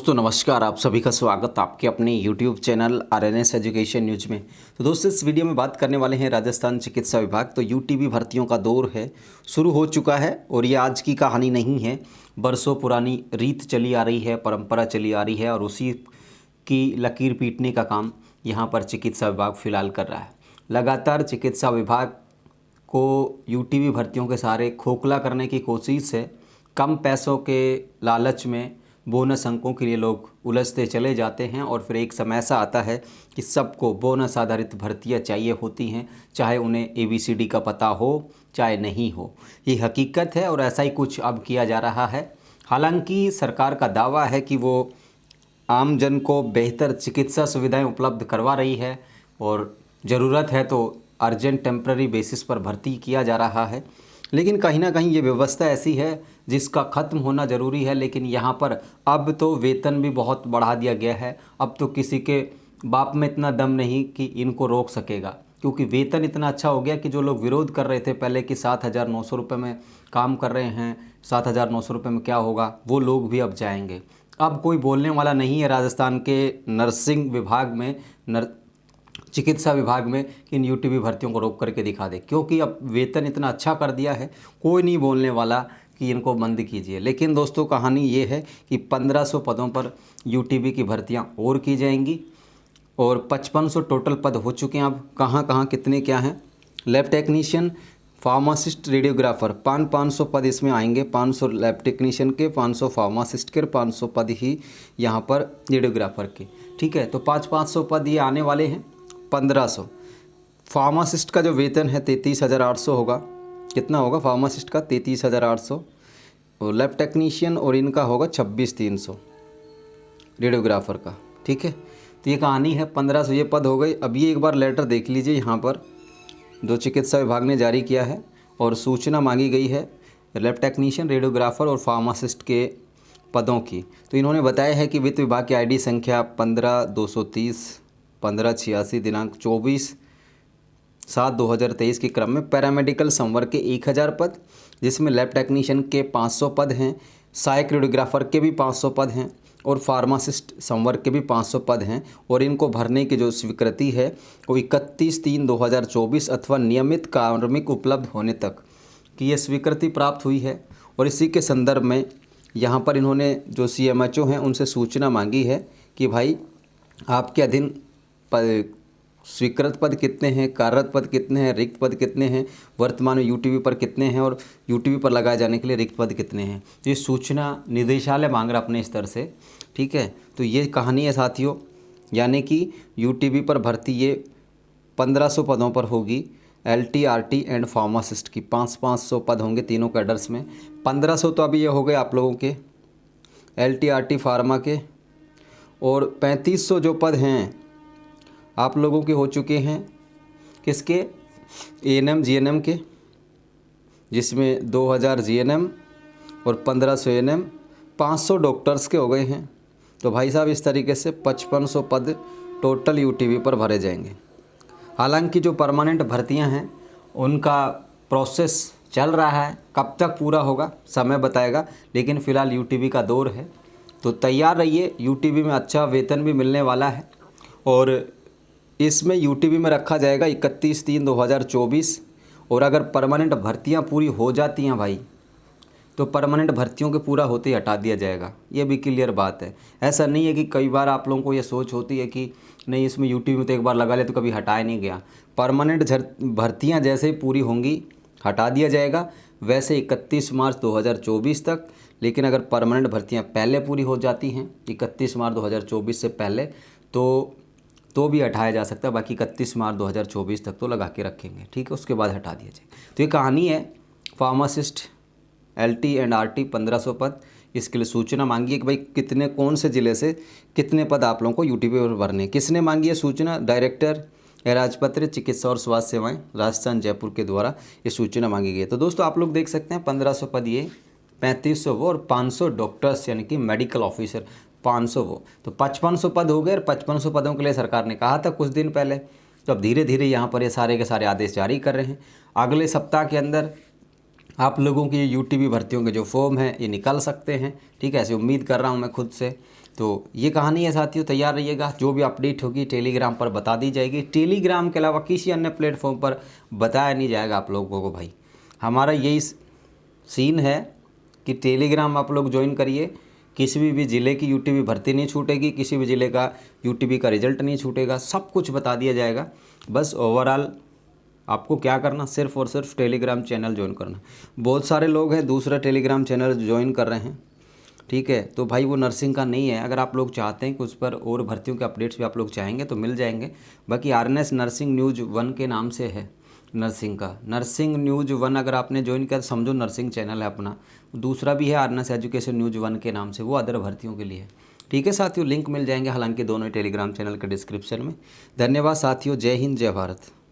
दोस्तों नमस्कार, आप सभी का स्वागत आपके अपने YouTube channel RNS education news में। तो दोस्तों इस वीडियो में बात करने वाले हैं राजस्थान चिकित्सा विभाग। तो यूटीबी भर्तियों का दौर है, शुरू हो चुका है और ये आज की कहानी नहीं है, बरसों पुरानी रीत चली आ रही है, परंपरा चली आ रही है और उसी की लकीर पीटने का काम यहाँ पर चिकित्सा विभाग फ़िलहाल कर रहा है। लगातार चिकित्सा विभाग को यूटीबी भर्तियों के सहारे खोखला करने की कोशिश है। कम पैसों के लालच में बोनस अंकों के लिए लोग उलझते चले जाते हैं और फिर एक समय ऐसा आता है कि सबको बोनस आधारित भर्तियां चाहिए होती हैं, चाहे उन्हें ABCD का पता हो चाहे नहीं हो। ये हकीकत है और ऐसा ही कुछ अब किया जा रहा है। हालांकि सरकार का दावा है कि वो आम जन को बेहतर चिकित्सा सुविधाएं उपलब्ध करवा रही है और ज़रूरत है तो अर्जेंट टेम्पररी बेसिस पर भर्ती किया जा रहा है। लेकिन कहीं ना कहीं ये व्यवस्था ऐसी है जिसका ख़त्म होना ज़रूरी है। लेकिन यहाँ पर अब तो वेतन भी बहुत बढ़ा दिया गया है। अब तो किसी के बाप में इतना दम नहीं कि इनको रोक सकेगा, क्योंकि वेतन इतना अच्छा हो गया कि जो लोग विरोध कर रहे थे पहले कि 7,900 रुपये में काम कर रहे हैं, 7,900 रुपये में क्या होगा, वो लोग भी अब जाएंगे। अब कोई बोलने वाला नहीं है राजस्थान के नर्सिंग विभाग में, चिकित्सा विभाग में कि इन यूटीबी भर्तियों को रोक करके दिखा दे, क्योंकि अब वेतन इतना अच्छा कर दिया है, कोई नहीं बोलने वाला कि इनको बंद कीजिए। लेकिन दोस्तों कहानी ये है कि 1500 पदों पर यूटीबी की भर्तियां और की जाएंगी और 5500 टोटल पद हो चुके हैं। अब कहाँ कहाँ कितने क्या हैं, लैब टेक्नीशियन, फार्मासिस्ट, रेडियोग्राफर, 500 पद इसमें आएंगे। 500 लैब टेक्नीशियन के, 500 फार्मासिस्ट के, 500 पद ही यहाँ पर रेडियोग्राफर के। ठीक है, तो 500 पद ये आने वाले हैं। 1500 फार्मासिस्ट का जो वेतन है 33,800 होगा। कितना होगा फार्मासिस्ट का? 33,800। और लैब टेक्नीशियन और इनका होगा 26,300 रेडियोग्राफर का। ठीक है, तो ये कहानी है। 1500 ये पद हो गए। अब ये एक बार लेटर देख लीजिए यहाँ पर जो चिकित्सा विभाग ने जारी किया है और सूचना मांगी गई है लैब टेक्नीशियन, रेडियोग्राफर और फार्मासिस्ट के पदों की। तो इन्होंने बताया है कि वित्त विभाग की ID संख्या 15,230 1586 दिनांक 24/7/2023 के क्रम में पैरामेडिकल संवर्ग के 1000 पद, जिसमें लैब टेक्नीशियन के 500 पद हैं, सहायक रेडियोग्राफर के भी 500 पद हैं और फार्मासिस्ट संवर्ग के भी 500 पद हैं। और इनको भरने की जो स्वीकृति है वो 31/3/2024 अथवा नियमित कार्मिक उपलब्ध होने तक की ये स्वीकृति प्राप्त हुई है। और इसी के संदर्भ में यहाँ पर इन्होंने जो CMHO हैं उनसे सूचना मांगी है कि भाई आपके अधीन स्वीकृत पद कितने हैं, कार्यरत पद कितने हैं, रिक्त पद कितने हैं, वर्तमान में यूटीबी पर कितने हैं और यूटीबी पर लगाए जाने के लिए रिक्त पद कितने हैं। ये सूचना निदेशालय मांग रहा अपने स्तर से। ठीक है, तो ये कहानी है साथियों, यानी कि यूटीबी पर भर्ती ये 1500 पदों पर होगी। LT RT एंड फार्मासिस्ट की 500 पद होंगे तीनों कैडर्स में। 1500 तो अभी ये हो गए आप लोगों के LT RT फार्मा के, और 3500 जो पद हैं आप लोगों के हो चुके हैं किसके? ANM GNM के, जिसमें 2000 GNM और 1500 ANM, 500 डॉक्टर्स के हो गए हैं। तो भाई साहब इस तरीके से 5500 पद टोटल यूटीबी पर भरे जाएंगे। हालांकि जो परमानेंट भर्तियां हैं उनका प्रोसेस चल रहा है, कब तक पूरा होगा समय बताएगा। लेकिन फ़िलहाल यूटीबी का दौर है, तो तैयार रहिए। यूटीबी में अच्छा वेतन भी मिलने वाला है और इसमें यूटीबी में रखा जाएगा 31/3/2024। और अगर परमानेंट भर्तियां पूरी हो जाती हैं भाई, तो परमानेंट भर्तियों के पूरा होते ही हटा दिया जाएगा। ये भी क्लियर बात है। ऐसा नहीं है कि कई बार आप लोगों को ये सोच होती है कि नहीं इसमें यूटीबी में तो एक बार लगा ले तो कभी हटाया नहीं गया। परमानेंट भर्तियाँ जैसे ही पूरी होंगी हटा दिया जाएगा, वैसे 31 मार्च 2024 तक। लेकिन अगर परमानेंट भर्तियाँ पहले पूरी हो जाती हैं 31 मार्च 2024 से पहले तो भी हटाया जा सकता है। बाकी 31 मार्च 2024 तक तो लगा के रखेंगे। ठीक है, उसके बाद हटा दिया जाए। तो ये कहानी है। फार्मासिस्ट LT एंड RT 1500 पद, इसके लिए सूचना मांगी है कि भाई कितने कौन से ज़िले से कितने पद आप लोगों को यूटीबी पर भरने। किसने मांगी है सूचना? डायरेक्टर राजपत्र चिकित्सा और स्वास्थ्य सेवाएं राजस्थान जयपुर के द्वारा ये सूचना मांगी गई है। तो दोस्तों आप लोग देख सकते हैं 1500 पद ये, 3500 वो और 500 डॉक्टर्स यानी कि मेडिकल ऑफिसर 500 वो, तो 5500 पद हो गए। और 5500 पदों के लिए सरकार ने कहा था कुछ दिन पहले, तो अब धीरे धीरे यहाँ पर ये सारे के सारे आदेश जारी कर रहे हैं। अगले सप्ताह के अंदर आप लोगों की यूटीबी भर्तियों के जो फॉर्म हैं ये निकल सकते हैं। ठीक है, ऐसी उम्मीद कर रहा हूँ मैं खुद से। तो ये कहानी है साथियों, तैयार रहिएगा। जो भी अपडेट होगी टेलीग्राम पर बता दी जाएगी। टेलीग्राम के अलावा किसी अन्य प्लेटफॉर्म पर बताया नहीं जाएगा आप लोगों को भाई। हमारा यही सीन है कि टेलीग्राम आप लोग ज्वाइन करिए। किसी भी ज़िले की यूटीबी भर्ती नहीं छूटेगी, किसी भी ज़िले का यूटीबी का रिजल्ट नहीं छूटेगा, सब कुछ बता दिया जाएगा। बस ओवरऑल आपको क्या करना, सिर्फ और सिर्फ टेलीग्राम चैनल ज्वाइन करना। बहुत सारे लोग हैं दूसरा टेलीग्राम चैनल ज्वाइन कर रहे हैं, ठीक है, तो भाई वो नर्सिंग का नहीं है। अगर आप लोग चाहते हैं कि उस पर और भर्तियों के अपडेट्स भी आप लोग चाहेंगे तो मिल जाएंगे। बाकी आरएनएस नर्सिंग न्यूज़ 1 के नाम से है नर्सिंग का। नर्सिंग न्यूज़ 1 अगर आपने ज्वाइन किया तो समझो नर्सिंग चैनल है अपना। दूसरा भी है आरएनएस एजुकेशन न्यूज़ 1 के नाम से, वो अदर भर्तियों के लिए है। ठीक है साथियों, लिंक मिल जाएंगे हालांकि दोनों टेलीग्राम चैनल के डिस्क्रिप्शन में। धन्यवाद साथियों, जय हिंद जय भारत।